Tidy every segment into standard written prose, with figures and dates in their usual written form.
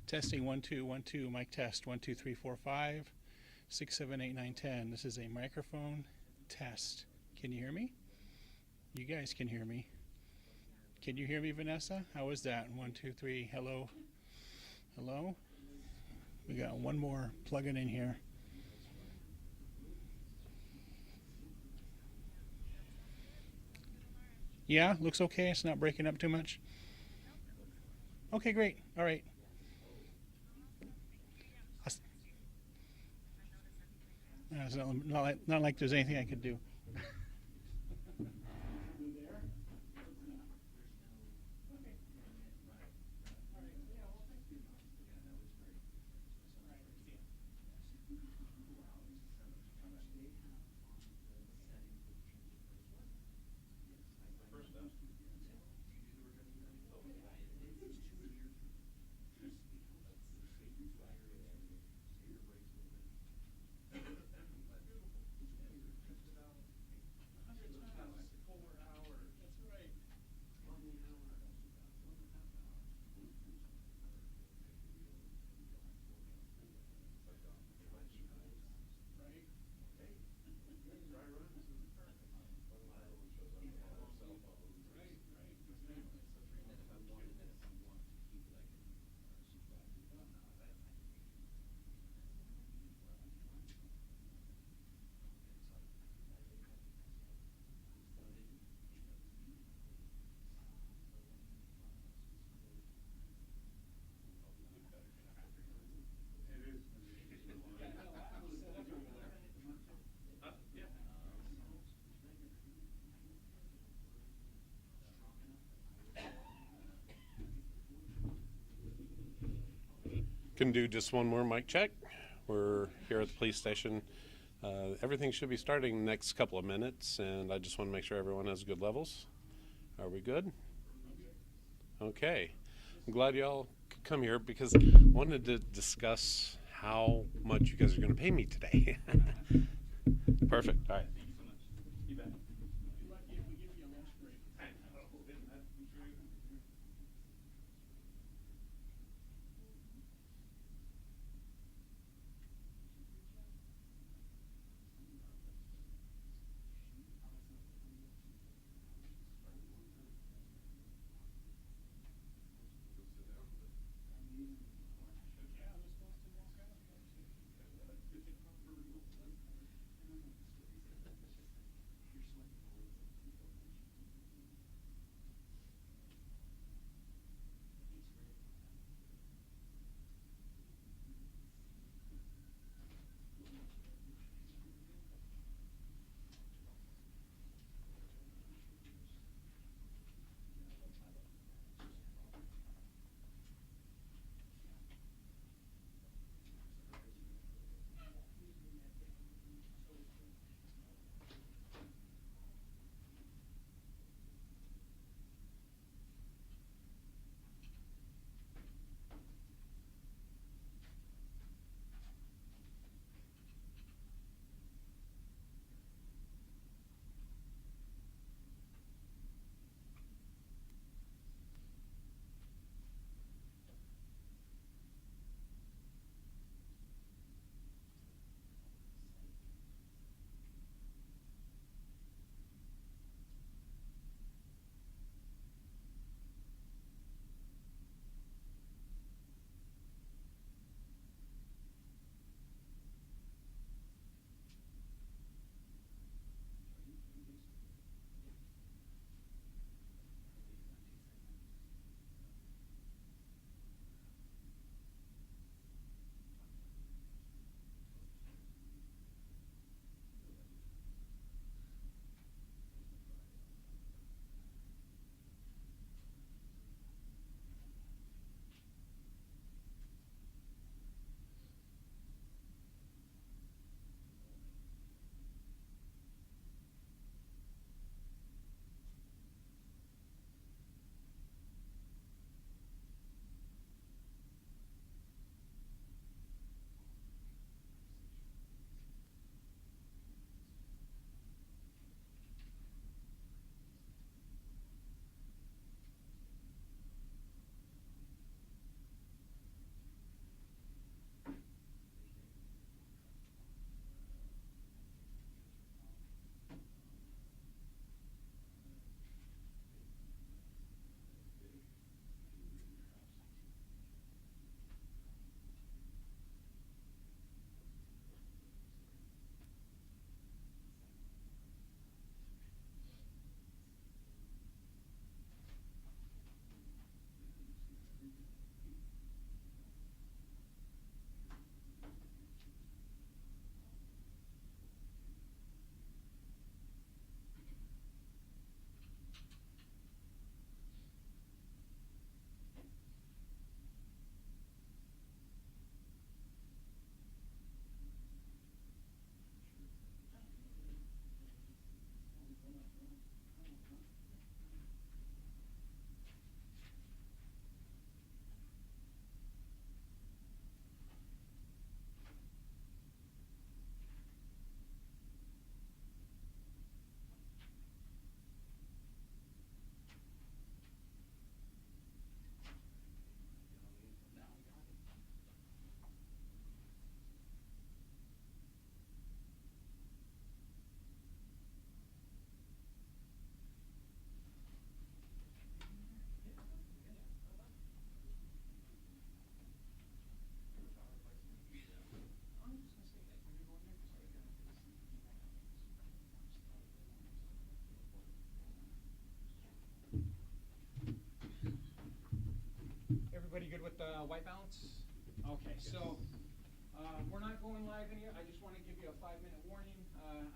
Testing 1 2 1 2. Mic test 1 2 3 4 5 6 7 8 9 10. This is a microphone test. Can you hear me? You guys can hear me. Can you hear me, Vanessa? How is that? 1 2 3. Hello. Hello. We got one more plugging in here. Yeah, looks okay. It's not breaking up too much. Okay, great. All right. It's not like there's anything I could do. Can do just one more mic check. We're here at the police station. Everything should be starting next couple of minutes, and I just want to make sure everyone has good levels. Are we good? Okay. I'm glad y'all could come here because I wanted to discuss how much you guys are going to pay me today. Perfect. All right. white balance? Okay, so we're not going live in here. I just want to give you a 5-minute warning.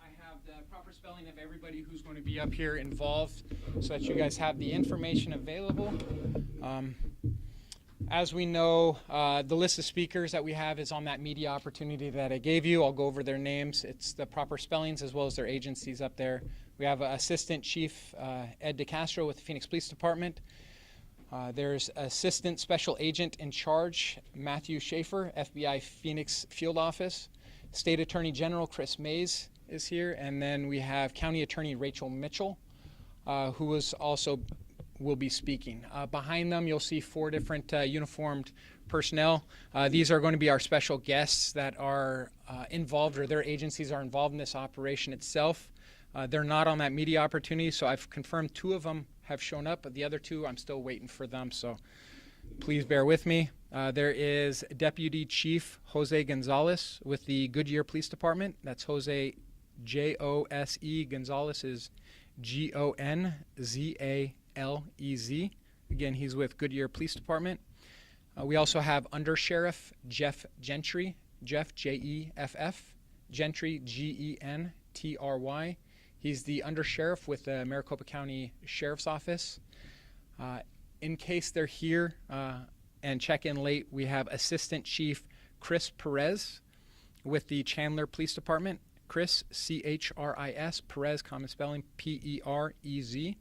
I have the proper spelling of everybody who's going to be up here involved so that you guys have the information available. As we know, the list of speakers that we have is on that media opportunity that I gave you. I'll go over their names. It's the proper spellings as well as their agencies up there. We have Assistant Chief Ed DeCastro with the Phoenix Police Department. There's Assistant Special Agent in Charge, Matthew Schaefer, FBI Phoenix Field Office. State Attorney General Chris Mays is here. And then we have County Attorney Rachel Mitchell, who is also will be speaking. Behind them, you'll see 4 different uniformed personnel. These are going to be our special guests that are involved, or their agencies are involved in this operation itself. They're not on that media opportunity, so I've confirmed 2 of them have shown up, but the other 2, I'm still waiting for them, so please bear with me. There is Deputy Chief Jose Gonzalez with the Goodyear Police Department. That's Jose, J-O-S-E. Gonzalez is G-O-N-Z-A-L-E-Z. Again, he's with Goodyear Police Department. We also have Under Sheriff Jeff Gentry, Jeff, J-E-F-F, Gentry, G-E-N-T-R-Y. He's the Under Sheriff with the Maricopa County Sheriff's Office. In case they're here and check in late, we have Assistant Chief Chris Perez with the Chandler Police Department. Chris, C-H-R-I-S, Perez, common spelling, P-E-R-E-Z.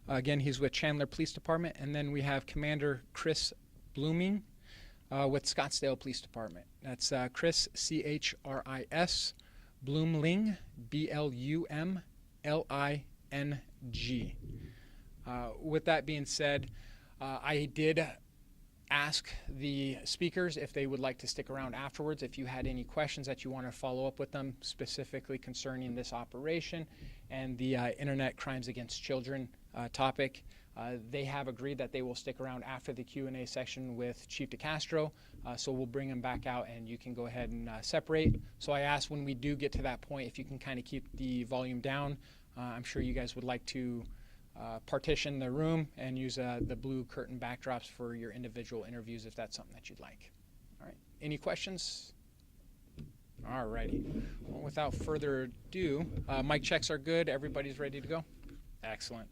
Again, he's with Chandler Police Department. And then we have Commander Chris Blooming with Scottsdale Police Department. That's Chris, C-H-R-I-S, Bloomling, B-L-U-M-L-I-N-G. With that being said, I did ask the speakers if they would like to stick around afterwards if you had any questions that you want to follow up with them specifically concerning this operation and the internet crimes against children topic. They have agreed that they will stick around after the Q&A session with Chief DeCastro, so we'll bring them back out and you can go ahead and separate. So I asked when we do get to that point if you can kind of keep the volume down. I'm sure you guys would like to partition the room and use the blue curtain backdrops for your individual interviews if that's something that you'd like. All right, any questions? All righty. Well, without further ado, mic checks are good. Everybody's ready to go? Excellent.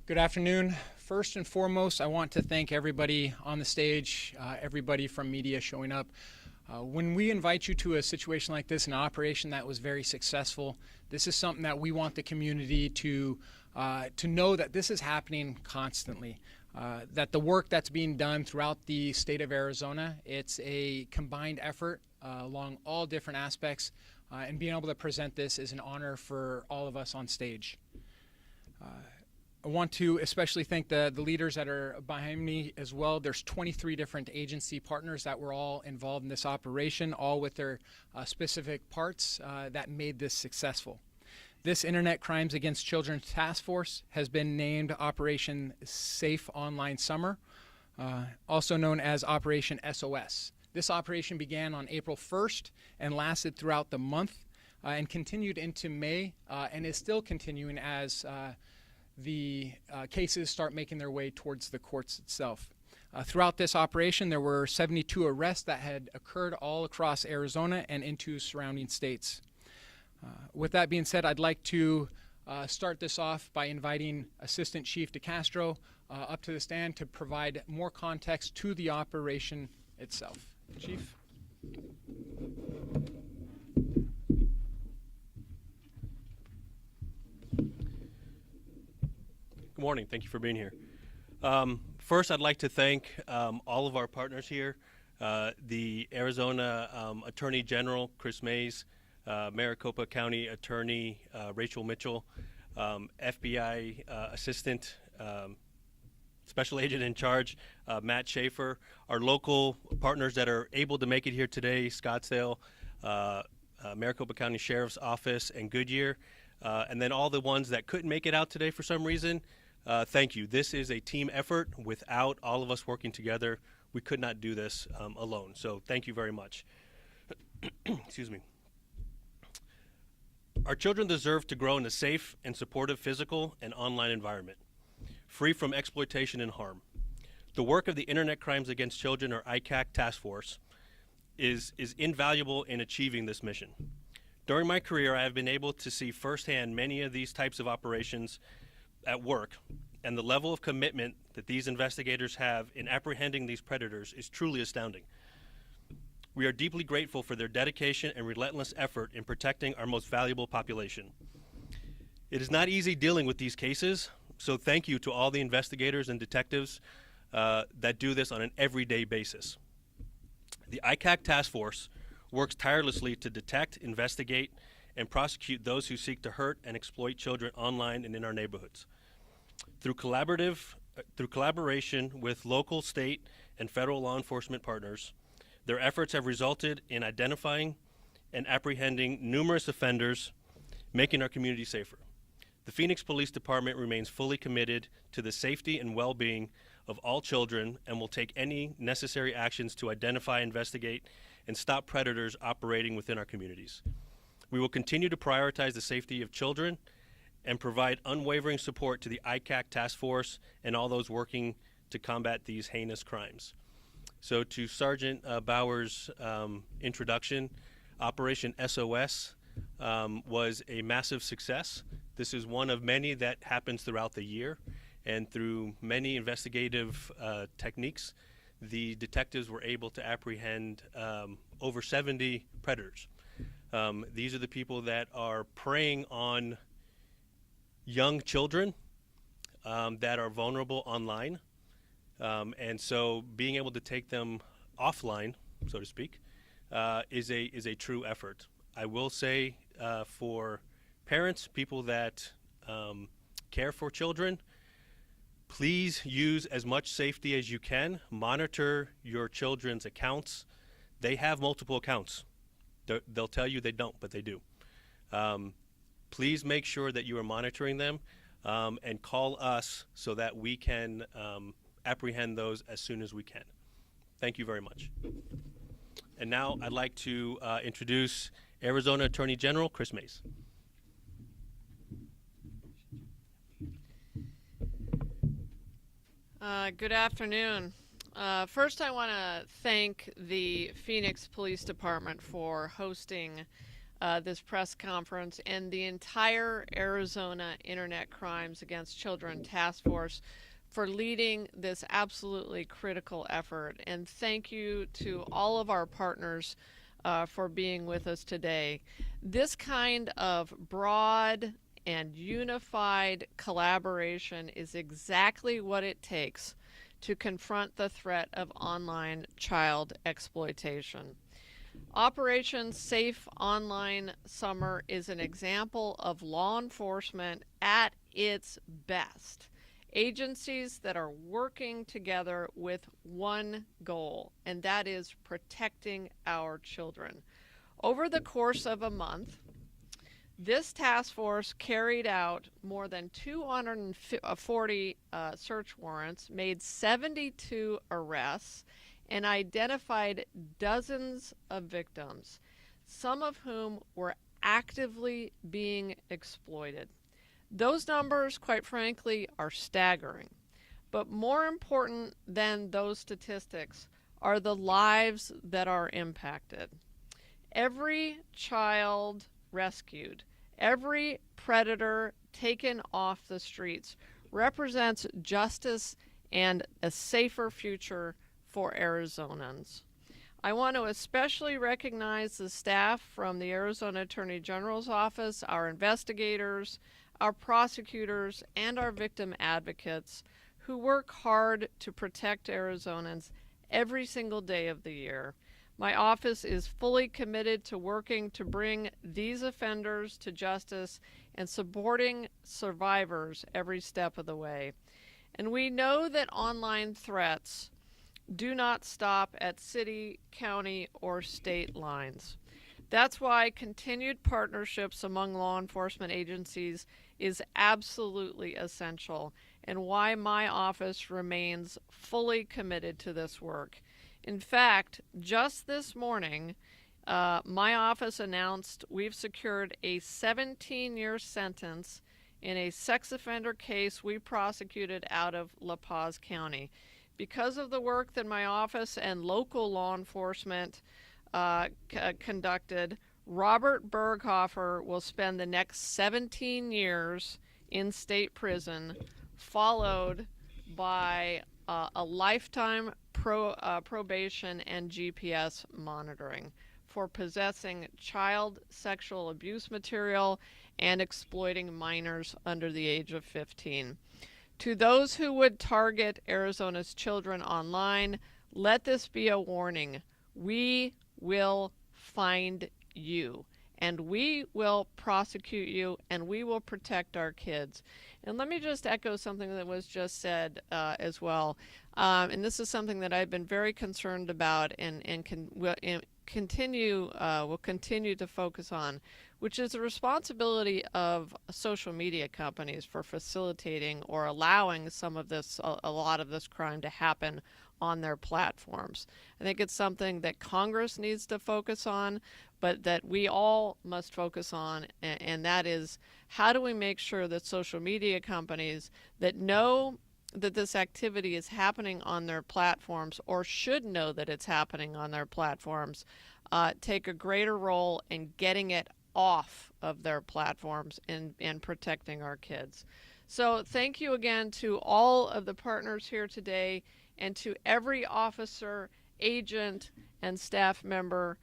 Good afternoon. First and foremost, I want to thank everybody on the stage, everybody from media showing up. When we invite you to a situation like this, an operation that was very successful, this is something that we want the community to know that this is happening constantly. That the work that's being done throughout the state of Arizona, it's a combined effort along all different aspects, and being able to present this is an honor for all of us on stage. I want to especially thank the leaders that are behind me as well. There's 23 different agency partners that were all involved in this operation, all with their specific parts that made this successful. This Internet Crimes Against Children Task Force has been named Operation Safe Online Summer, also known as Operation SOS. This operation began on April 1st and lasted throughout the month and continued into May and is still continuing as the cases start making their way towards the courts itself. Throughout this operation, there were 72 arrests that had occurred all across Arizona and into surrounding states. With that being said, I'd like to start this off by inviting Assistant Chief DeCastro up to the stand to provide more context to the operation itself. Chief. Good morning. Thank you for being here. First, I'd like to thank all of our partners here, the Arizona Attorney General, Chris Mays, Maricopa County Attorney Rachel Mitchell, FBI Assistant Special Agent in Charge Matt Schaefer, our local partners that are able to make it here today, Scottsdale, Maricopa County Sheriff's Office, and Goodyear, and then all the ones that couldn't make it out today for some reason. Thank you. This is a team effort. Without all of us working together, we could not do this alone. So thank you very much. Excuse me. Our children deserve to grow in a safe and supportive physical and online environment, free from exploitation and harm. The work of the Internet Crimes Against Children, or ICAC Task Force, is invaluable in achieving this mission. During my career, I have been able to see firsthand many of these types of operations at work, and the level of commitment that these investigators have in apprehending these predators is truly astounding. We are deeply grateful for their dedication and relentless effort in protecting our most valuable population. It is not easy dealing with these cases, so thank you to all the investigators and detectives that do this on an everyday basis. The ICAC Task Force works tirelessly to detect, investigate, and prosecute those who seek to hurt and exploit children online and in our neighborhoods. Through collaboration with local, state, and federal law enforcement partners, their efforts have resulted in identifying and apprehending numerous offenders, making our community safer. The Phoenix Police Department remains fully committed to the safety and well-being of all children and will take any necessary actions to identify, investigate, and stop predators operating within our communities. We will continue to prioritize the safety of children and provide unwavering support to the ICAC Task Force and all those working to combat these heinous crimes. So to Sergeant Bauer's introduction, Operation SOS was a massive success. This is one of many that happens throughout the year, and through many investigative techniques, the detectives were able to apprehend over 70 predators. These are the people that are preying on young children that are vulnerable online. And so being able to take them offline, so to speak, is a true effort. I will say for parents, people that care for children, please use as much safety as you can. Monitor your children's accounts. They have multiple accounts. They'll tell you they don't, but they do. Please make sure that you are monitoring them and call us so that we can apprehend those as soon as we can. Thank you very much. And now I'd like to introduce Arizona Attorney General Chris Mays. Good afternoon. First, I want to thank the Phoenix Police Department for hosting this press conference, and the entire Arizona Internet Crimes Against Children Task Force for leading this absolutely critical effort. And thank you to all of our partners for being with us today. This kind of broad and unified collaboration is exactly what it takes to confront the threat of online child exploitation. Operation Safe Online Summer is an example of law enforcement at its best. Agencies that are working together with one goal, and that is protecting our children. Over the course of a month, this task force carried out more than 240 search warrants, made 72 arrests, and identified dozens of victims, some of whom were actively being exploited. Those numbers, quite frankly, are staggering. But more important than those statistics are the lives that are impacted. Every child rescued, every predator taken off the streets represents justice and a safer future for Arizonans. I want to especially recognize the staff from the Arizona Attorney General's office, our investigators, our prosecutors, and our victim advocates who work hard to protect Arizonans every single day of the year. My office is fully committed to working to bring these offenders to justice and supporting survivors every step of the way. And we know that online threats do not stop at city, county, or state lines. That's why continued partnerships among law enforcement agencies is absolutely essential, and why my office remains fully committed to this work. In fact, just this morning, my office announced we've secured a 17-year sentence in a sex offender case we prosecuted out of La Paz County. Because of the work that my office and local law enforcement conducted, Robert Berghofer will spend the next 17 years in state prison, followed by a lifetime probation and GPS monitoring for possessing child sexual abuse material and exploiting minors under the age of 15. To those who would target Arizona's children online, let this be a warning. We will find you, and we will prosecute you, and we will protect our kids. And let me just echo something that was just said as well. And this is something that I've been very concerned about and will continue to focus on, which is the responsibility of social media companies for facilitating or allowing some of this, a lot of this crime to happen on their platforms. I think it's something that Congress needs to focus on, but that we all must focus on, and that is, how do we make sure that social media companies that know that this activity is happening on their platforms, or should know that it's happening on their platforms, take a greater role in getting it off of their platforms and protecting our kids. So thank you again to all of the partners here today, and to every officer, agent, and staff member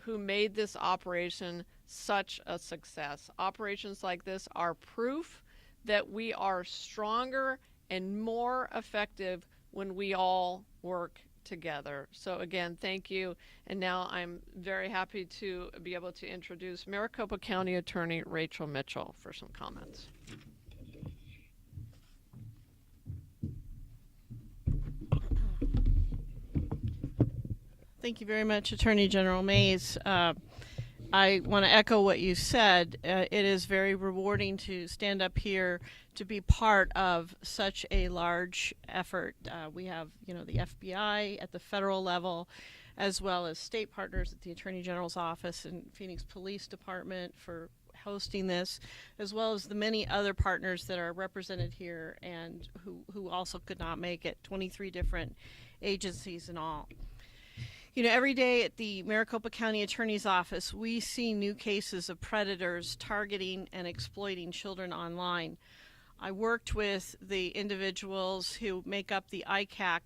who made this operation such a success. Operations like this are proof that we are stronger and more effective when we all work together. So again, thank you. And now I'm very happy to be able to introduce Maricopa County Attorney Rachel Mitchell for some comments. Thank you very much, Attorney General Mays. I want to echo what you said. It is very rewarding to stand up here to be part of such a large effort. We have, the FBI at the federal level, as well as state partners at the Attorney General's office and Phoenix Police Department for hosting this, as well as the many other partners that are represented here and who also could not make it, 23 different agencies in all. You know, every day at the Maricopa County Attorney's Office, we see new cases of predators targeting and exploiting children online. I worked with the individuals who make up the ICAC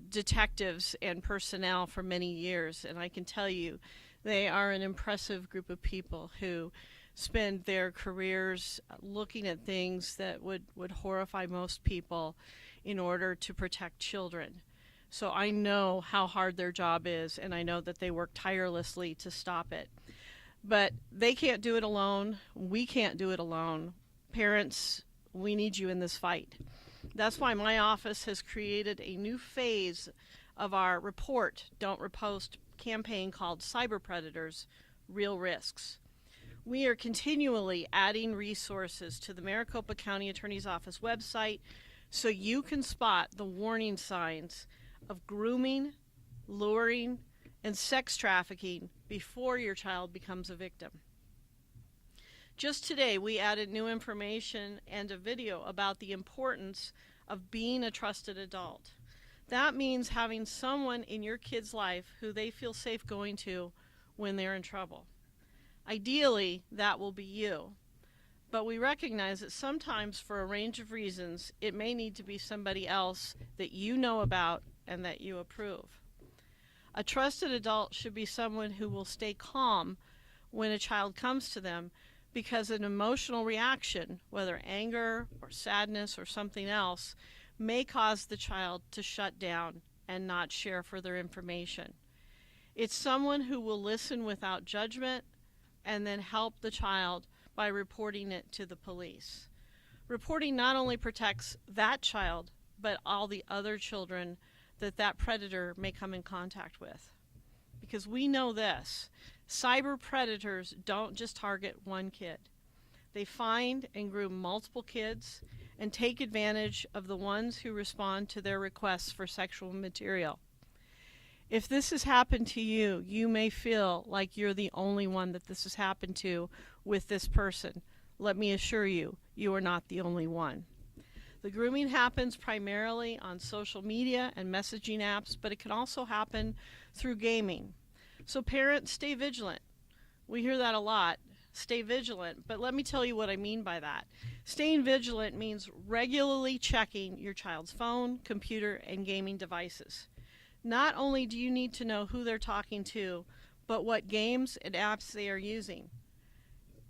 detectives and personnel for many years, and I can tell you they are an impressive group of people who spend their careers looking at things that would horrify most people in order to protect children. So I know how hard their job is, and I know that they work tirelessly to stop it. But they can't do it alone. We can't do it alone. Parents, we need you in this fight. That's why my office has created a new phase of our Report, Don't Repost campaign called Cyber Predators, Real Risks. We are continually adding resources to the Maricopa County Attorney's Office website so you can spot the warning signs of grooming, luring, and sex trafficking before your child becomes a victim. Just today, we added new information and a video about the importance of being a trusted adult. That means having someone in your kid's life who they feel safe going to when they're in trouble. Ideally, that will be you. But we recognize that sometimes, for a range of reasons, it may need to be somebody else that you know about and that you approve. A trusted adult should be someone who will stay calm when a child comes to them, because an emotional reaction, whether anger or sadness or something else, may cause the child to shut down and not share further information. It's someone who will listen without judgment and then help the child by reporting it to the police. Reporting not only protects that child, but all the other children that predator may come in contact with. Because we know this, cyber predators don't just target one kid. They find and groom multiple kids and take advantage of the ones who respond to their requests for sexual material. If this has happened to you, you may feel like you're the only one that this has happened to with this person. Let me assure you, you are not the only one. The grooming happens primarily on social media and messaging apps, but it can also happen through gaming. So parents, stay vigilant. We hear that a lot. Stay vigilant, but let me tell you what I mean by that. Staying vigilant means regularly checking your child's phone, computer, and gaming devices. Not only do you need to know who they're talking to, but what games and apps they are using.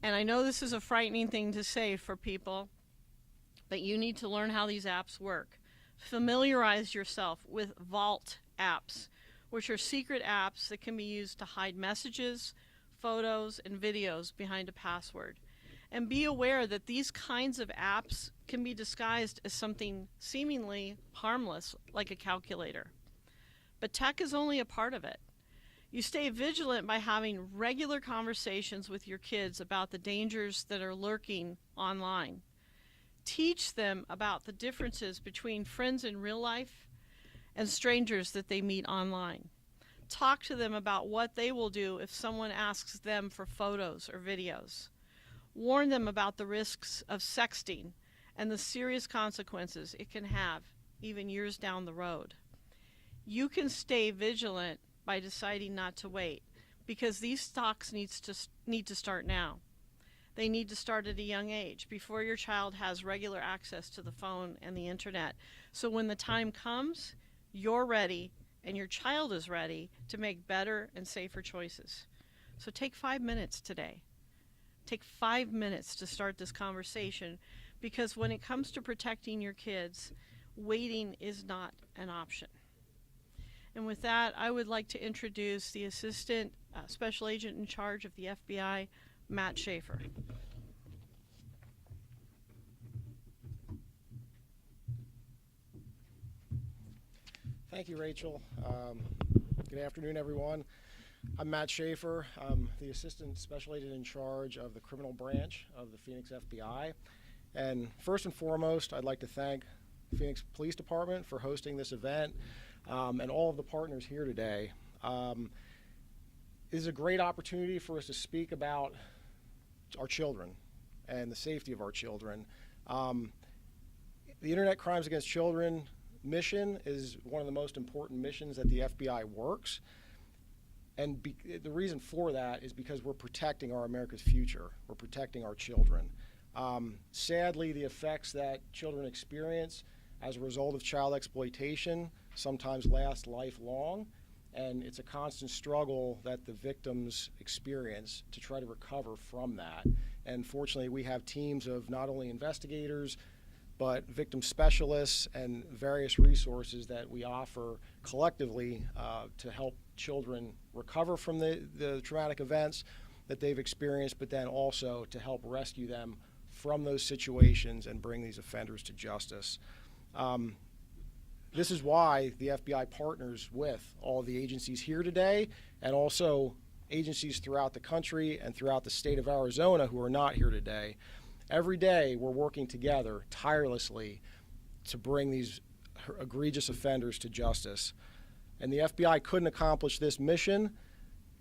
And I know this is a frightening thing to say for people, but you need to learn how these apps work. Familiarize yourself with Vault apps, which are secret apps that can be used to hide messages, photos, and videos behind a password. And be aware that these kinds of apps can be disguised as something seemingly harmless, like a calculator. But tech is only a part of it. You stay vigilant by having regular conversations with your kids about the dangers that are lurking online. Teach them about the differences between friends in real life and strangers that they meet online. Talk to them about what they will do if someone asks them for photos or videos. Warn them about the risks of sexting and the serious consequences it can have, even years down the road. You can stay vigilant by deciding not to wait, because these talks need to start now. They need to start at a young age, before your child has regular access to the phone and the internet. So when the time comes, you're ready and your child is ready to make better and safer choices. So take 5 minutes today. Take 5 minutes to start this conversation, because when it comes to protecting your kids, waiting is not an option. And with that, I would like to introduce the Assistant Special Agent in charge of the FBI, Matt Schaefer. Thank you, Rachel. Good afternoon, everyone. I'm Matt Schaefer. I'm the Assistant Special Agent in charge of the Criminal Branch of the Phoenix FBI. And first and foremost, I'd like to thank the Phoenix Police Department for hosting this event, and all of the partners here today. It is a great opportunity for us to speak about our children and the safety of our children. The internet crimes against children mission is one of the most important missions that the FBI works. And the reason for that is because we're protecting our America's future. We're protecting our children. Sadly, the effects that children experience as a result of child exploitation sometimes last lifelong, and it's a constant struggle that the victims experience to try to recover from that. And fortunately, we have teams of not only investigators, but victim specialists and various resources that we offer collectively to help children recover from the traumatic events that they've experienced, but then also to help rescue them from those situations and bring these offenders to justice. This is why the FBI partners with all the agencies here today, and also agencies throughout the country and throughout the state of Arizona who are not here today. Every day we're working together tirelessly to bring these egregious offenders to justice. And the FBI couldn't accomplish this mission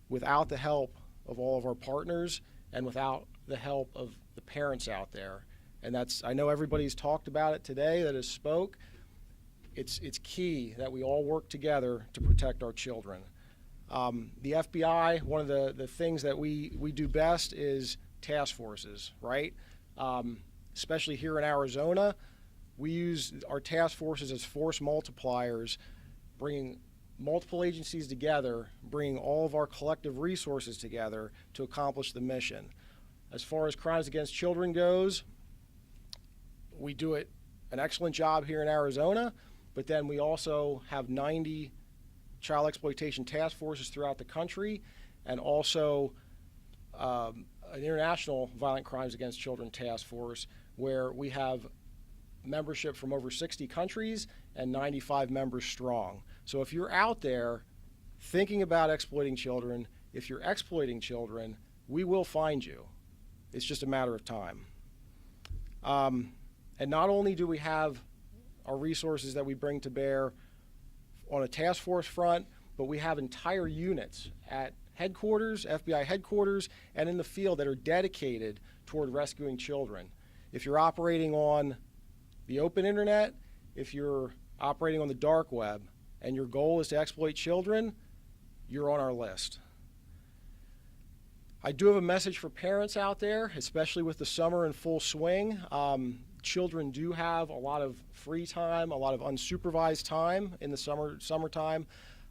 without the help of all of our partners and without the help of the parents out there. And that's, I know everybody's talked about it today that has spoke. It's key that we all work together to protect our children. The FBI, one of the things that we do best is task forces, right? Especially here in Arizona, we use our task forces as force multipliers, bringing multiple agencies together, bringing all of our collective resources together to accomplish the mission. As far as crimes against children goes, we do an excellent job here in Arizona, but then we also have 90 child exploitation task forces throughout the country, and also an international violent crimes against children task force where we have membership from over 60 countries and 95 members strong. So if you're out there thinking about exploiting children, if you're exploiting children, we will find you. It's just a matter of time. And not only do we have our resources that we bring to bear on a task force front, but we have entire units at headquarters, FBI headquarters, and in the field that are dedicated toward rescuing children. If you're operating on the open internet, if you're operating on the dark web, and your goal is to exploit children, you're on our list. I do have a message for parents out there, especially with the summer in full swing. Children do have a lot of free time, a lot of unsupervised time in the summertime.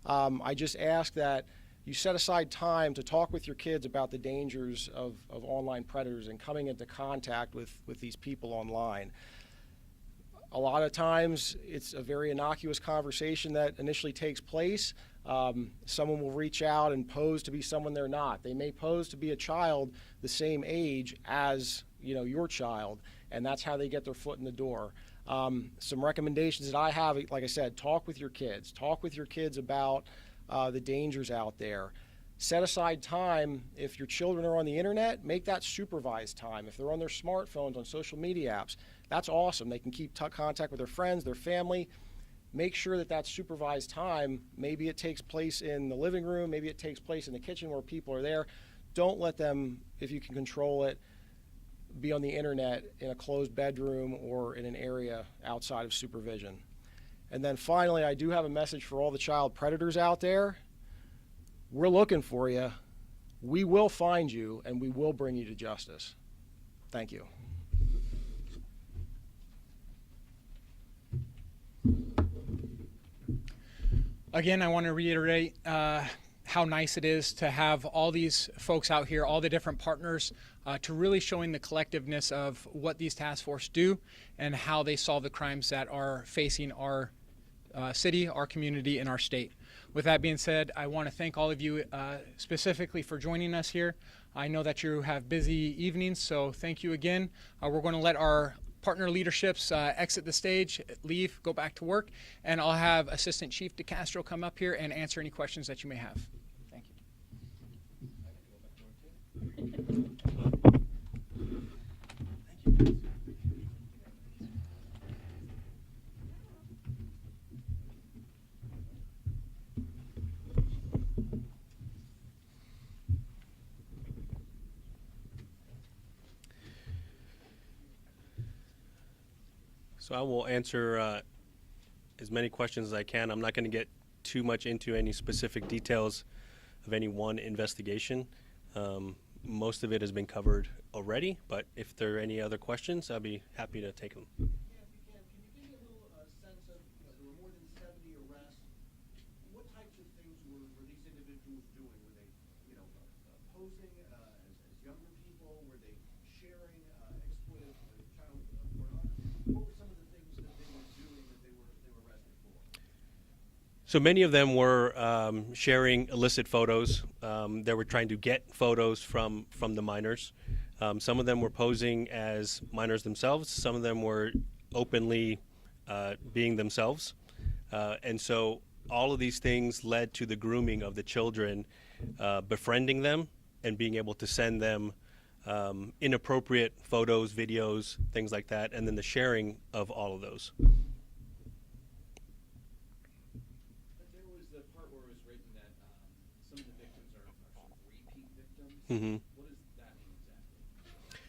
I just ask that you set aside time to talk with your kids about the dangers of online predators and coming into contact with these people online. A lot of times it's a very innocuous conversation that initially takes place. Someone will reach out and pose to be someone they're not. They may pose to be a child the same age as your child, and that's how they get their foot in the door. Some recommendations that I have, like I said, talk with your kids. Talk with your kids about the dangers out there. Set aside time. If your children are on the internet, make that supervised time. If they're on their smartphones, on social media apps, that's awesome. They can keep contact with their friends, their family. Make sure that that supervised time, maybe it takes place in the living room, maybe it takes place in the kitchen where people are there. Don't let them, if you can control it, be on the internet in a closed bedroom or in an area outside of supervision. And then finally, I do have a message for all the child predators out there. We're looking for you. We will find you, and we will bring you to justice. Thank you. Again, I want to reiterate how nice it is to have all these folks out here, all the different partners, to really showing the collectiveness of what these task forces do and how they solve the crimes that are facing our city, our community, and our state. With that being said, I want to thank all of you specifically for joining us here. I know that you have busy evenings, so thank you again. We're going to let our partner leaderships exit the stage, leave, go back to work, and I'll have Assistant Chief DeCastro come up here and answer any questions that you may have. Thank you. So I will answer as many questions as I can. I'm not going to get too much into any specific details of any one investigation. Most of it has been covered already, but if there are any other questions, I'll be happy to take them. Can you give me a little sense of, there were more than 70 arrests. What types of things were these individuals doing? Were they, posing as younger people? Were they sharing exploitive child pornography? What were some of the things that they were doing that they were arrested for? So many of them were sharing illicit photos. They were trying to get photos from the minors. Some of them were posing as minors themselves. Some of them were openly being themselves. And so all of these things led to the grooming of the children, befriending them and being able to send them inappropriate photos, videos, things like that, and then the sharing of all of those. There was the part where it was written that some of the victims are sort of repeat victims. Mm-hmm. What does that mean exactly?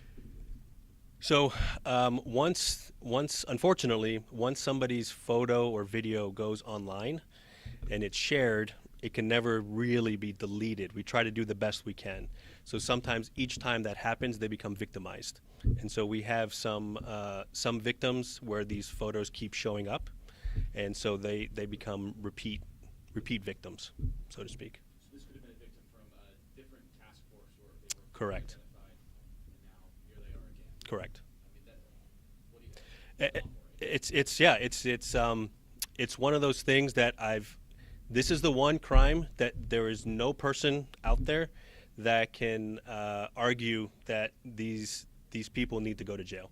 So unfortunately, once somebody's photo or video goes online and it's shared, it can never really be deleted. We try to do the best we can. So sometimes each time that happens, they become victimized. And so we have some victims where these photos keep showing up, and so they become repeat victims, so to speak. So this could have been a victim from a different task force where they were Correct. identified, and now here they are again. Correct. What do you It's one of those things that this is the one crime that there is no person out there that can argue that these people need to go to jail.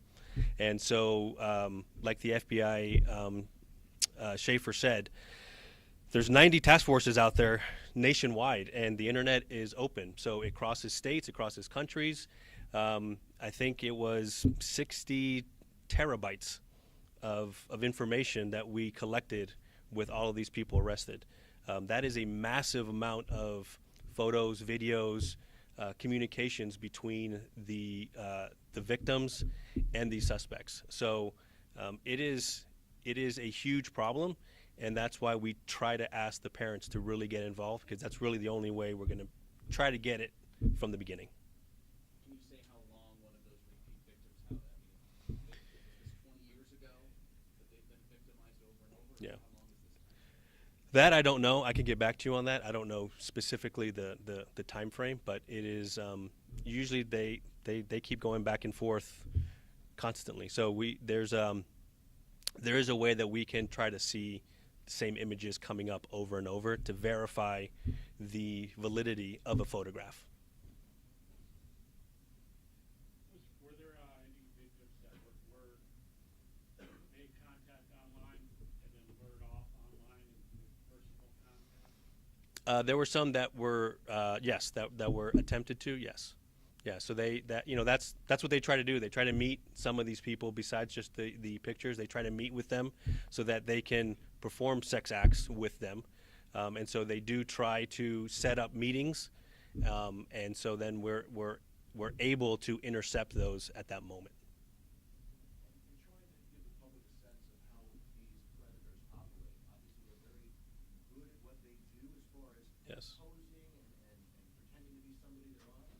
And so, like the FBI Schaefer said, there's 90 task forces out there nationwide, and the internet is open. So it crosses states, it crosses countries. I think it was 60 terabytes of information that we collected with all of these people arrested. That is a massive amount of photos, videos, communications between the victims and the suspects. So it is a huge problem, and that's why we try to ask the parents to really get involved, because that's really the only way we're going to try to get it from the beginning. Can you say how long one of those repeat victims, was this 20 years ago that they've been victimized over and over? Yeah. How long is this time? That I don't know. I can get back to you on that. I don't know specifically the time frame, but it is usually they keep going back and forth constantly. So there is a way that we can try to see the same images coming up over and over to verify the validity of a photograph. Were there any victims that made contact online and then lured off online and personal contact? There were some that were yes, that were attempted to, yes. Yeah, so that's what they try to do. They try to meet some of these people besides just the pictures. They try to meet with them so that they can perform sex acts with them. And so they do try to set up meetings. And so then we're able to intercept those at that moment. In trying to give the public a sense of how these predators operate, obviously they're very good at what they do as far as Yes. posing and pretending to be somebody they're not.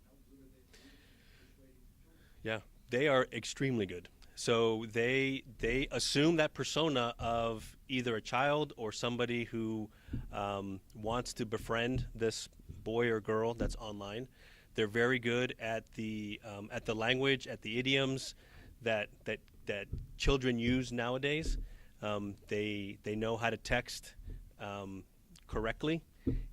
How good are they at persuading children? Yeah, they are extremely good. So they assume that persona of either a child or somebody who wants to befriend this boy or girl that's online. They're very good at the language, at the idioms that children use nowadays. They know how to text correctly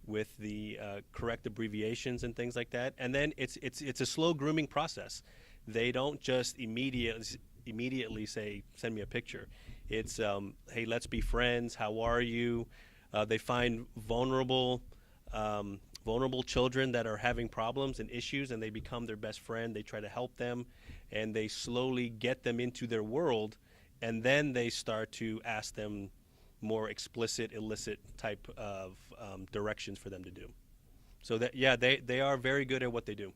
with the correct abbreviations and things like that. And then it's a slow grooming process. They don't just immediately say, send me a picture. It's, hey, let's be friends. How are you? They find vulnerable children that are having problems and issues, and they become their best friend. They try to help them, and they slowly get them into their world, and then they start to ask them more explicit, illicit type of directions for them to do. So that, yeah, they are very good at what they do.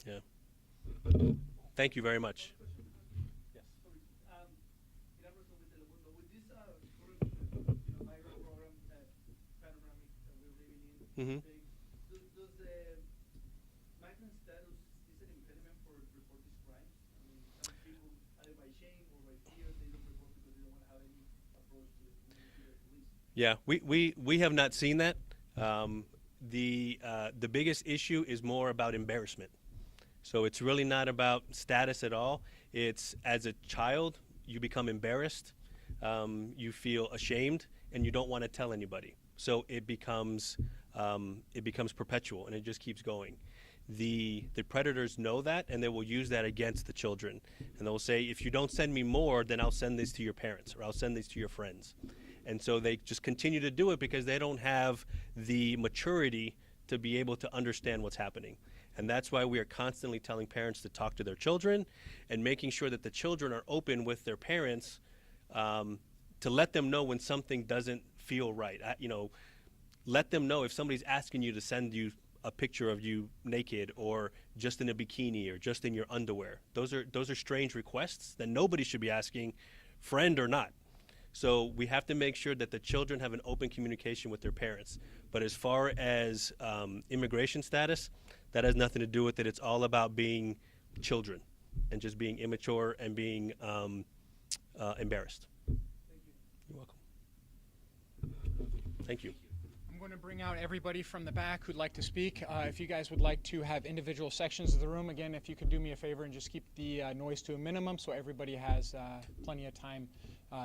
Yeah. Thank you very much. Mhm. Does the migrant status is an impediment for report these crimes? I mean, some people, either by shame or by fear, they don't report because they don't want to have any approach to the community or police. Yeah, we have not seen that. The biggest issue is more about embarrassment. So it's really not about status at all. It's as a child, you become embarrassed, you feel ashamed, and you don't want to tell anybody. So it becomes perpetual, and it just keeps going. The predators know that, and they will use that against the children. And they'll say, if you don't send me more, then I'll send this to your parents, or I'll send this to your friends. And so they just continue to do it because they don't have the maturity to be able to understand what's happening. And that's why we are constantly telling parents to talk to their children and making sure that the children are open with their parents to let them know when something doesn't feel right. Let them know if somebody's asking you to send you a picture of you naked or just in a bikini or just in your underwear. Those are strange requests that nobody should be asking, friend or not. So we have to make sure that the children have an open communication with their parents. But as far as immigration status, that has nothing to do with it. It's all about being children and just being immature and being embarrassed. You're welcome. Thank you. I'm going to bring out everybody from the back who'd like to speak. If you guys would like to have individual sections of the room, again, if you could do me a favor and just keep the noise to a minimum so everybody has plenty of time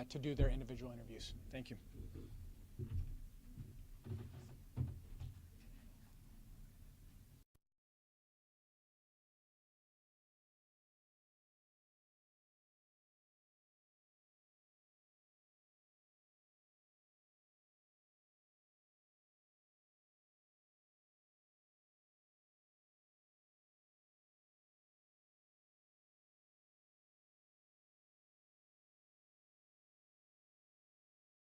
to do their individual interviews. Thank you.